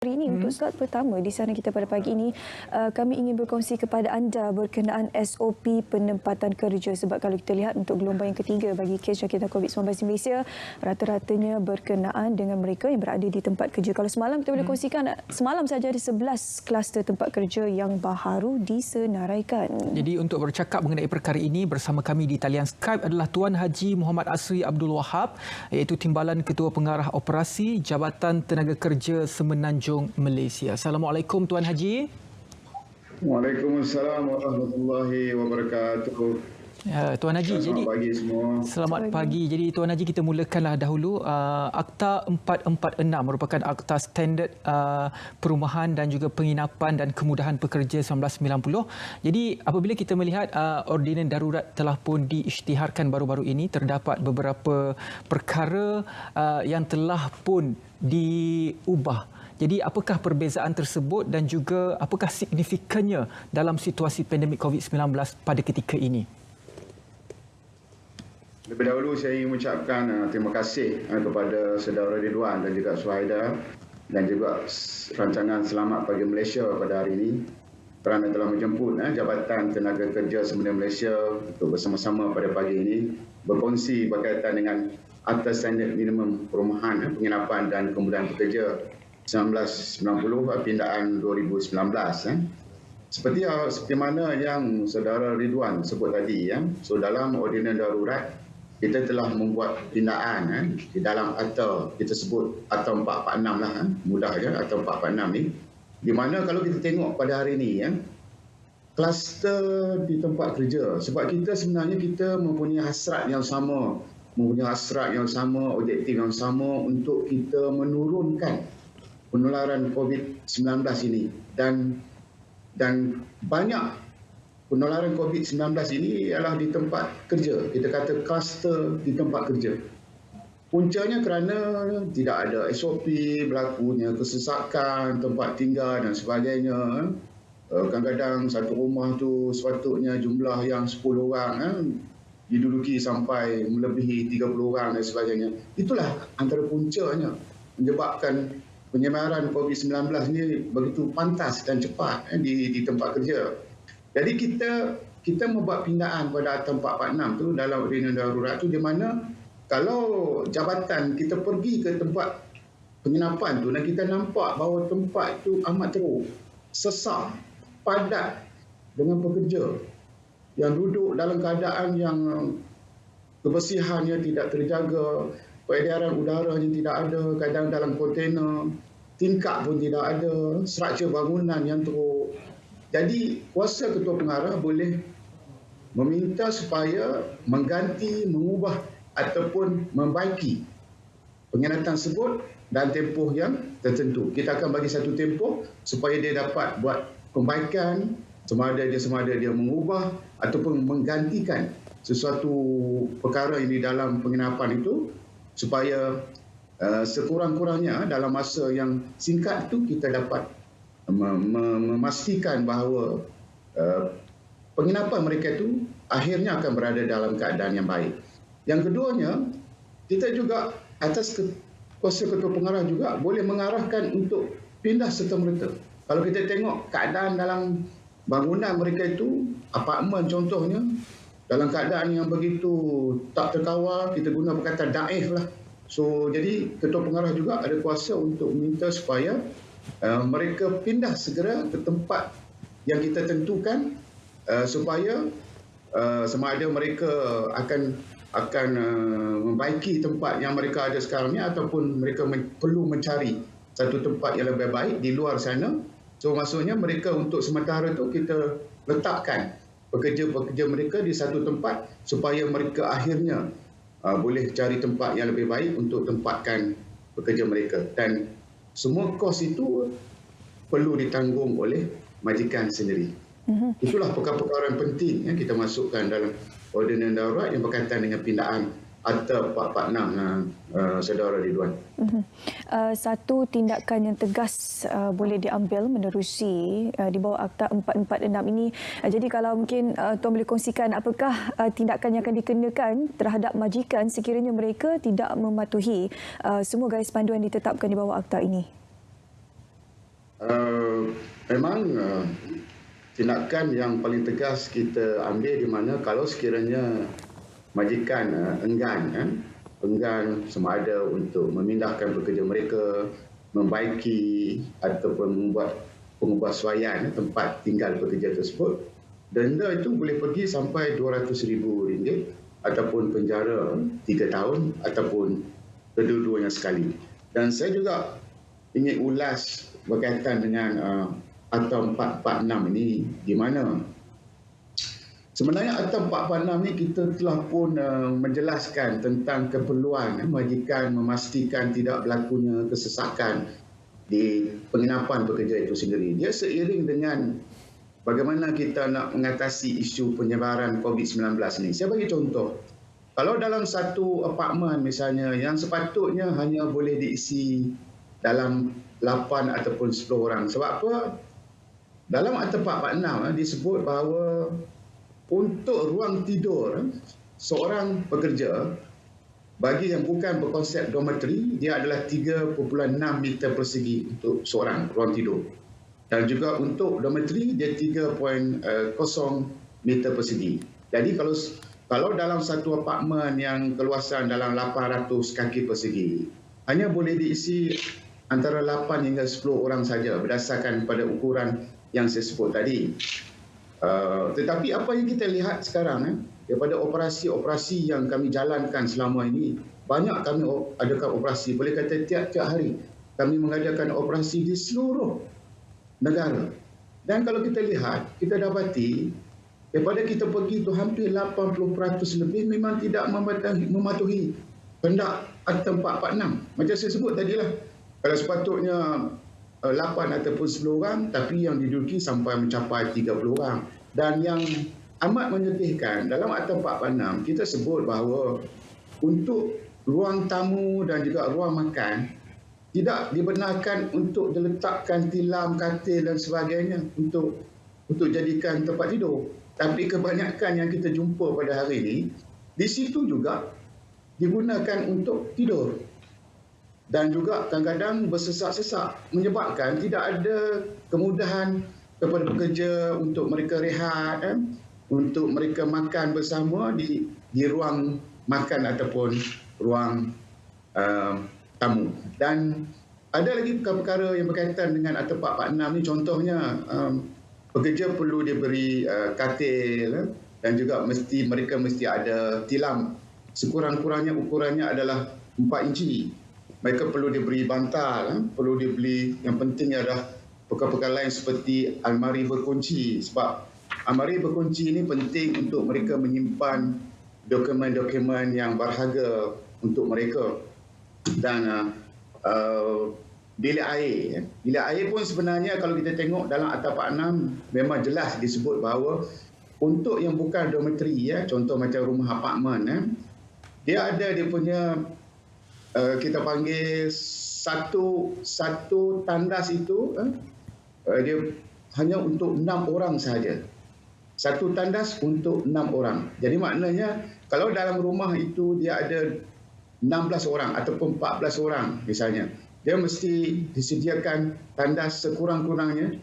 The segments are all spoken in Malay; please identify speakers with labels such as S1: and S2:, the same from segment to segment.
S1: Hari ini untuk slot pertama di sana kita pada pagi ini, kami ingin berkongsi kepada anda berkenaan SOP penempatan kerja, sebab kalau kita lihat untuk gelombang yang ketiga bagi kes jangkitan COVID-19 di Malaysia, rata-ratanya berkenaan dengan mereka yang berada di tempat kerja. Kalau semalam kita boleh kongsikan, semalam saja ada 11 kluster tempat kerja yang baharu disenaraikan.
S2: Jadi untuk bercakap mengenai perkara ini bersama kami di talian Skype adalah Tuan Haji Muhammad Asri Abdul Wahab, iaitu Timbalan Ketua Pengarah Operasi Jabatan Tenaga Kerja Semenanjung Malaysia. Assalamualaikum Tuan Haji.
S3: Waalaikumsalam warahmatullahi wabarakatuh.
S2: Ya, Tuan Haji,
S3: selamat pagi semua.
S2: Selamat pagi. Jadi Tuan Haji, kita mulakanlah dahulu. Akta 446 merupakan akta standard perumahan dan juga penginapan dan kemudahan pekerja 1990. Jadi apabila kita melihat ordinan darurat telah pun diisytiharkan baru-baru ini, terdapat beberapa perkara yang telah pun diubah. Jadi apakah perbezaan tersebut dan juga apakah signifikannya dalam situasi pandemik COVID-19 pada ketika ini?
S3: Lebih dahulu saya ingin mengucapkan terima kasih kepada saudara Ridwan dan juga Suhaida dan juga rancangan Selamat Pagi Malaysia pada hari ini kerana telah menjemput Jabatan Tenaga Kerja Semenanjung Malaysia untuk bersama-sama pada pagi ini berkongsi berkaitan dengan Akta Standard Minimum Perumahan, Penginapan dan Kemudahan Pekerja 1990 pindaan 2019. Seperti mana yang saudara Ridwan sebut tadi, so dalam ordinan darurat kita telah membuat pindaan di dalam akta, kita sebut akta 446 lah, mudah aja akta 446 ni, di mana kalau kita tengok pada hari ini kluster di tempat kerja, sebab kita sebenarnya kita mempunyai hasrat yang sama, objektif yang sama untuk kita menurunkan penularan COVID-19 ini, dan banyak penularan COVID-19 ini ialah di tempat kerja. Kita kata kluster di tempat kerja. Puncanya kerana tidak ada SOP, berlakunya kesesakan tempat tinggal dan sebagainya. Kadang-kadang satu rumah tu sepatutnya jumlah yang 10 orang diduduki sampai melebihi 30 orang dan sebagainya. Itulah antara puncanya menyebabkan penyebaran COVID-19 ini begitu pantas dan cepat di tempat kerja. Jadi kita membuat pindaan pada Akta 446 tu dalam ordinan darurat tu, di mana kalau jabatan kita pergi ke tempat penginapan tu dan kita nampak bahawa tempat itu amat teruk, sesak, padat dengan pekerja yang duduk dalam keadaan yang kebersihannya tidak terjaga, peredaran udaranya tidak ada, kadang dalam kontainer, tingkap pun tidak ada, struktur bangunan yang teruk. Jadi kuasa ketua pengarah boleh meminta supaya mengganti, mengubah ataupun membaiki penginapan tersebut dan tempoh yang tertentu. Kita akan bagi satu tempoh supaya dia dapat buat pembaikan, sama ada dia mengubah ataupun menggantikan sesuatu perkara ini dalam penginapan itu, supaya sekurang-kurangnya dalam masa yang singkat itu kita dapat memastikan bahawa penginapan mereka itu akhirnya akan berada dalam keadaan yang baik. Yang keduanya, kita juga atas kuasa ketua pengarah juga boleh mengarahkan untuk pindah serta-merta. Kalau kita tengok keadaan dalam bangunan mereka itu, apartmen contohnya, dalam keadaan yang begitu tak terkawal, kita guna perkataan daif lah. So, jadi ketua pengarah juga ada kuasa untuk meminta supaya mereka pindah segera ke tempat yang kita tentukan, supaya sama ada mereka akan membaiki tempat yang mereka ada sekarang ni ataupun mereka perlu mencari satu tempat yang lebih baik di luar sana. So, maksudnya mereka untuk sementara itu kita letakkan pekerja-pekerja mereka di satu tempat supaya mereka akhirnya boleh cari tempat yang lebih baik untuk tempatkan pekerja mereka, dan semua kos itu perlu ditanggung oleh majikan sendiri. Itulah perkara-perkara yang penting yang kita masukkan dalam ordinan darurat yang berkaitan dengan pindaan Akta 446, saudara Ridwan.
S1: Satu tindakan yang tegas boleh diambil menerusi di bawah Akta 446 ini. Jadi kalau mungkin Tuan boleh kongsikan apakah tindakan yang akan dikenakan terhadap majikan sekiranya mereka tidak mematuhi semua garis panduan ditetapkan di bawah akta ini?
S3: Memang tindakan yang paling tegas kita ambil di mana kalau sekiranya majikan enggan sama ada untuk memindahkan pekerja mereka, membaiki ataupun membuat pengubahsuaian tempat tinggal pekerja tersebut, denda itu boleh pergi sampai RM200,000 ataupun penjara 3 tahun ataupun kedua-duanya sekali. Dan saya juga ingin ulas berkaitan dengan Akta 446 ini, di mana sebenarnya Akta 446 ini kita telah pun menjelaskan tentang keperluan majikan memastikan tidak berlakunya kesesakan di penginapan pekerja itu sendiri. Dia seiring dengan bagaimana kita nak mengatasi isu penyebaran COVID-19 ini. Saya bagi contoh. Kalau dalam satu apartmen misalnya yang sepatutnya hanya boleh diisi dalam 8 ataupun 10 orang. Sebab apa? Dalam Akta 446 disebut bahawa untuk ruang tidur seorang pekerja bagi yang bukan berkonsep dormitory, dia adalah 3.6 meter persegi untuk seorang ruang tidur. Dan juga untuk dormitory dia 3.0 meter persegi. Jadi kalau dalam satu apartmen yang keluasan dalam 800 kaki persegi, hanya boleh diisi antara 8 hingga 10 orang saja berdasarkan pada ukuran yang saya sebut tadi. Tetapi apa yang kita lihat sekarang daripada operasi-operasi yang kami jalankan selama ini, banyak kami adakan operasi, boleh kata tiap-tiap hari kami mengadakan operasi di seluruh negara. Dan kalau kita lihat, kita dapati daripada kita pergi itu hampir 80% lebih memang tidak mematuhi kehendak Akta 446. Macam saya sebut tadilah, kalau sepatutnya 8 ataupun 10 orang, tapi yang diduduki sampai mencapai 30 orang. Dan yang amat menyedihkan, dalam Akta 446 kita sebut bahawa untuk ruang tamu dan juga ruang makan tidak dibenarkan untuk diletakkan tilam, katil dan sebagainya untuk jadikan tempat tidur. Tapi kebanyakan yang kita jumpa pada hari ini, di situ juga digunakan untuk tidur. Dan juga kadang-kadang bersesak-sesak menyebabkan tidak ada kemudahan kepada pekerja untuk mereka rehat, untuk mereka makan bersama di ruang makan ataupun ruang tamu. Dan ada lagi perkara-perkara yang berkaitan dengan Akta 446 ni, contohnya pekerja perlu diberi katil dan juga mereka mesti ada tilam. Sekurang-kurangnya ukurannya adalah 4 inci. Mereka perlu diberi bantal, perlu dibeli, yang penting adalah perkara-perkara lain seperti almari berkunci. Sebab almari berkunci ini penting untuk mereka menyimpan dokumen-dokumen yang berharga untuk mereka. Dan bilik air. Bilik air pun sebenarnya kalau kita tengok dalam Akta 46 memang jelas disebut bahawa untuk yang bukan dormitory, contoh macam rumah apartmen, dia ada dia punya kita panggil satu tandas itu dia hanya untuk 6 orang sahaja. Satu tandas untuk 6 orang. Jadi maknanya kalau dalam rumah itu dia ada 16 orang ataupun 14 orang misalnya, dia mesti disediakan tandas sekurang-kurangnya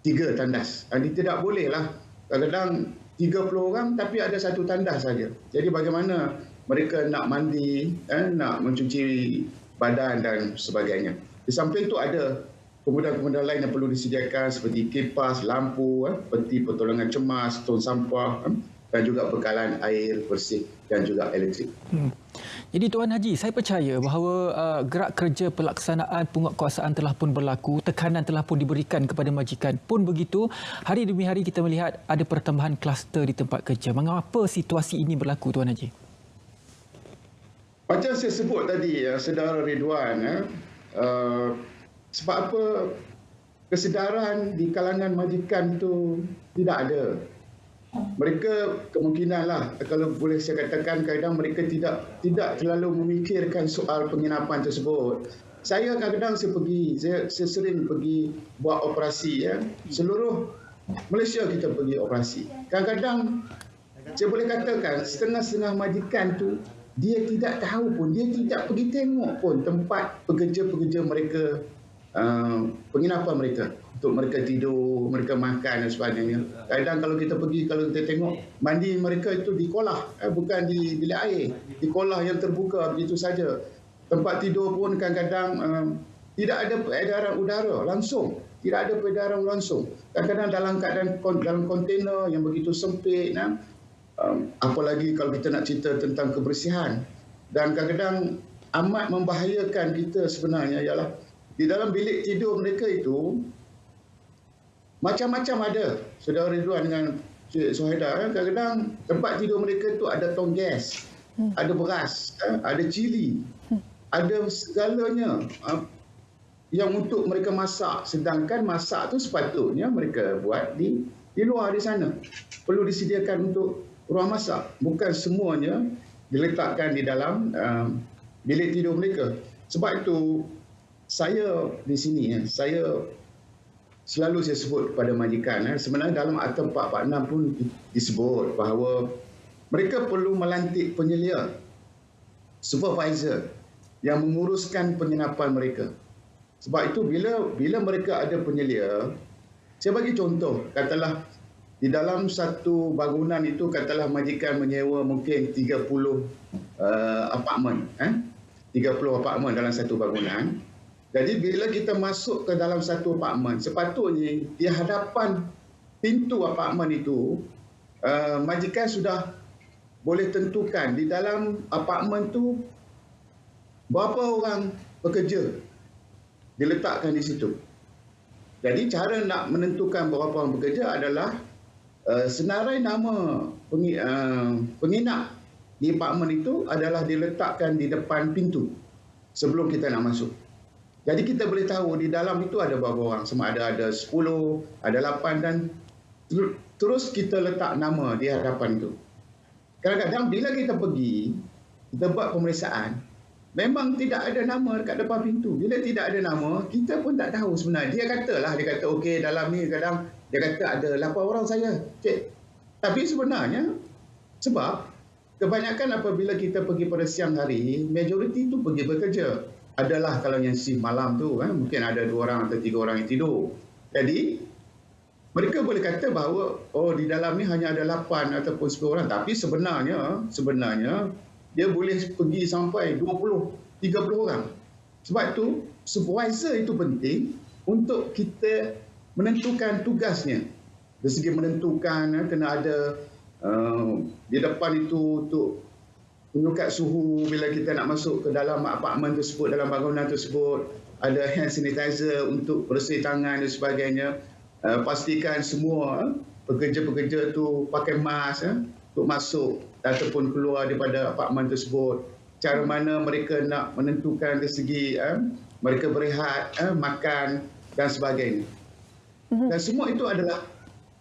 S3: 3 tandas. Jadi tidak bolehlah kadang-kadang 30 orang tapi ada satu tandas saja. Jadi bagaimana mereka nak mandi, nak mencuci badan dan sebagainya. Di samping itu ada kemudahan-kemudahan lain yang perlu disediakan seperti kipas, lampu, peti pertolongan cemas, tong sampah dan juga bekalan air bersih dan juga elektrik.
S2: Jadi Tuan Haji, saya percaya bahawa gerak kerja pelaksanaan penguatkuasaan telah pun berlaku, tekanan telah pun diberikan kepada majikan. Pun begitu, hari demi hari kita melihat ada pertambahan kluster di tempat kerja. Mengapa situasi ini berlaku, Tuan Haji?
S3: Macam saya sebut tadi, Saudara Ridwan, sebab apa kesedaran di kalangan majikan itu tidak ada. Mereka kemungkinanlah, kalau boleh saya katakan, kadang mereka tidak terlalu memikirkan soal penginapan tersebut. Saya kadang-kadang saya sering pergi buat operasi, seluruh Malaysia kita pergi operasi. Kadang-kadang saya boleh katakan setengah-setengah majikan tu dia tidak tahu pun, dia tidak pergi tengok pun tempat pekerja-pekerja mereka penginapan mereka, untuk mereka tidur, mereka makan dan sebagainya. Kadang kalau kita tengok mandi mereka itu di kolah, bukan di bilik air, di kolah yang terbuka begitu saja. Tempat tidur pun kadang-kadang tidak ada peredaran udara langsung, tidak ada peredaran langsung. Kadang-kadang dalam keadaan dalam kontainer yang begitu sempit, apalagi kalau kita nak cerita tentang kebersihan. Dan kadang-kadang amat membahayakan kita sebenarnya ialah di dalam bilik tidur mereka itu macam-macam ada. Saudara Ridwan dengan Cik Suhaida, kadang-kadang tempat tidur mereka itu ada tong gas, ada beras, ada cili, ada segalanya yang untuk mereka masak. Sedangkan masak tu sepatutnya mereka buat di luar di sana. Perlu disediakan untuk ruang masak. Bukan semuanya diletakkan di dalam bilik tidur mereka. Sebab itu saya di sini, saya selalu sebut kepada majikan, sebenarnya dalam Akta 446 pun disebut bahawa mereka perlu melantik penyelia, supervisor yang menguruskan penginapan mereka. Sebab itu bila mereka ada penyelia, saya bagi contoh, katalah di dalam satu bangunan itu, katalah majikan menyewa mungkin 30 apartmen, 30 apartmen dalam satu bangunan. Jadi bila kita masuk ke dalam satu apartmen, sepatutnya di hadapan pintu apartmen itu, majikan sudah boleh tentukan di dalam apartmen itu berapa orang pekerja diletakkan di situ. Jadi cara nak menentukan berapa orang bekerja adalah senarai nama penginap di apartmen itu adalah diletakkan di depan pintu sebelum kita nak masuk. Jadi kita boleh tahu di dalam itu ada berapa orang, sama ada 10, ada 8 dan terus kita letak nama di hadapan itu. Kadang-kadang bila kita pergi, kita buat pemeriksaan, memang tidak ada nama dekat depan pintu. Bila tidak ada nama, kita pun tak tahu sebenarnya. Dia kata okey dalam ni kadang dia kata ada 8 orang saya. Cik. Tapi sebenarnya sebab kebanyakan apabila kita pergi pada siang hari, majoriti tu pergi bekerja. Adalah kalau yang shift malam tu mungkin ada 2 orang atau 3 orang yang tidur. Jadi mereka boleh kata bahawa di dalam ni hanya ada 8 ataupun 10 orang, tapi sebenarnya dia boleh pergi sampai 20, 30 orang. Sebab itu supervisor itu penting untuk kita menentukan tugasnya. Dari segi menentukan kena ada di depan itu untuk menyukat suhu bila kita nak masuk ke dalam apartmen tersebut, dalam bangunan tersebut, ada hand sanitizer untuk bersih tangan dan sebagainya. Pastikan semua pekerja-pekerja tu pakai mask untuk masuk ataupun keluar daripada apartmen tersebut. Cara mana mereka nak menentukan dari segi mereka berehat, makan dan sebagainya. Dan semua itu adalah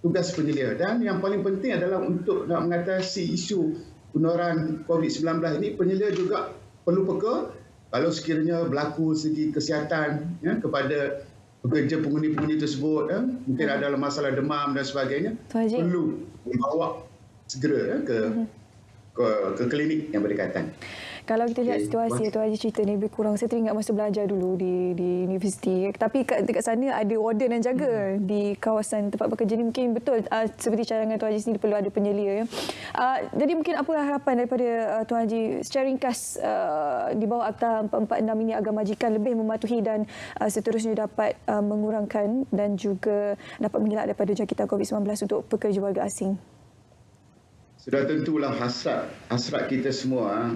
S3: tugas penyelia. Dan yang paling penting adalah untuk nak mengatasi isu penularan COVID-19 ini, penyelia juga perlu peka kalau sekiranya berlaku segi kesihatan kepada pekerja pengundi-pengundi tersebut, mungkin ada masalah demam dan sebagainya, perlu dibawa segera ke klinik yang berdekatan.
S1: Kalau kita lihat situasi Tuan Haji cerita ni lebih kurang, saya teringat masa belajar dulu di universiti. Tapi dekat sana ada warden yang jaga di kawasan tempat bekerja ni. Mungkin betul seperti cadangan Tuan Haji sini perlu ada penyelia. Jadi mungkin apa harapan daripada Tuan Haji secara ringkas di bawah Akta 446 ini agar majikan lebih mematuhi dan seterusnya dapat mengurangkan dan juga dapat mengelak daripada jangkitan COVID-19 untuk pekerja warga asing?
S3: Sudah tentulah hasrat kita semua,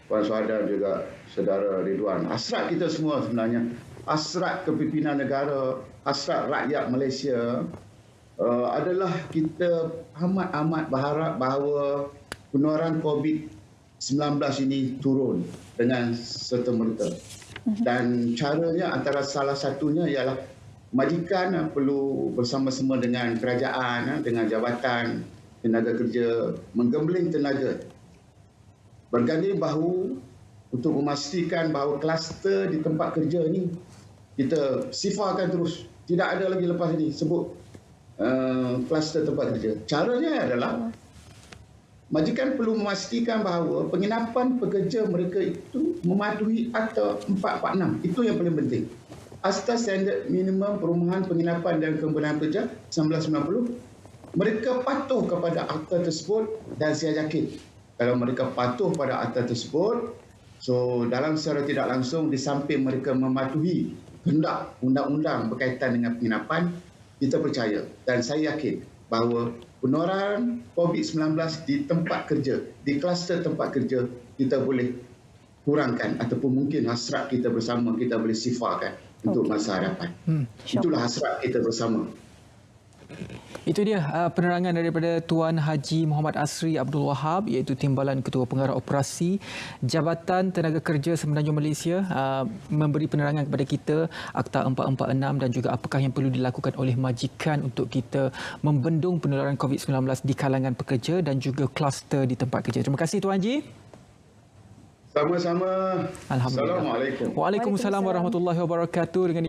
S3: Puan Suhaida juga Saudara Ridwan. Hasrat kita semua sebenarnya, hasrat kepimpinan negara, hasrat rakyat Malaysia adalah kita amat berharap bahawa penularan COVID-19 ini turun dengan serta-merta. Dan caranya antara salah satunya ialah majikan perlu bersama-sama dengan kerajaan, dengan jabatan tenaga kerja, menggembling tenaga, berganding bahu untuk memastikan bahawa kluster di tempat kerja ni kita sifarkan terus. Tidak ada lagi lepas ini sebut kluster tempat kerja. Caranya adalah majikan perlu memastikan bahawa penginapan pekerja mereka itu mematuhi Akta 446. Itu yang paling penting. Akta Standard Minimum Perumahan Penginapan dan Kemudahan Kerja 1990, mereka patuh kepada akta tersebut dan saya yakin kalau mereka patuh pada akta tersebut, so dalam secara tidak langsung di samping mereka mematuhi kehendak undang-undang berkaitan dengan penginapan, kita percaya dan saya yakin bahawa penularan COVID-19 di tempat kerja, di kluster tempat kerja, kita boleh kurangkan ataupun mungkin hasrat kita bersama kita boleh sifarkan untuk masa hadapan. Itulah hasrat kita bersama.
S2: Itu dia penerangan daripada Tuan Haji Muhammad Asri Abdul Wahab, iaitu Timbalan Ketua Pengarah Operasi Jabatan Tenaga Kerja Semenanjung Malaysia, memberi penerangan kepada kita Akta 446 dan juga apakah yang perlu dilakukan oleh majikan untuk kita membendung penularan COVID-19 di kalangan pekerja dan juga kluster di tempat kerja. Terima kasih Tuan Haji.
S3: Sama-sama.
S2: Alhamdulillah.
S3: Assalamualaikum.
S2: Waalaikumsalam warahmatullahi wabarakatuh. Dengan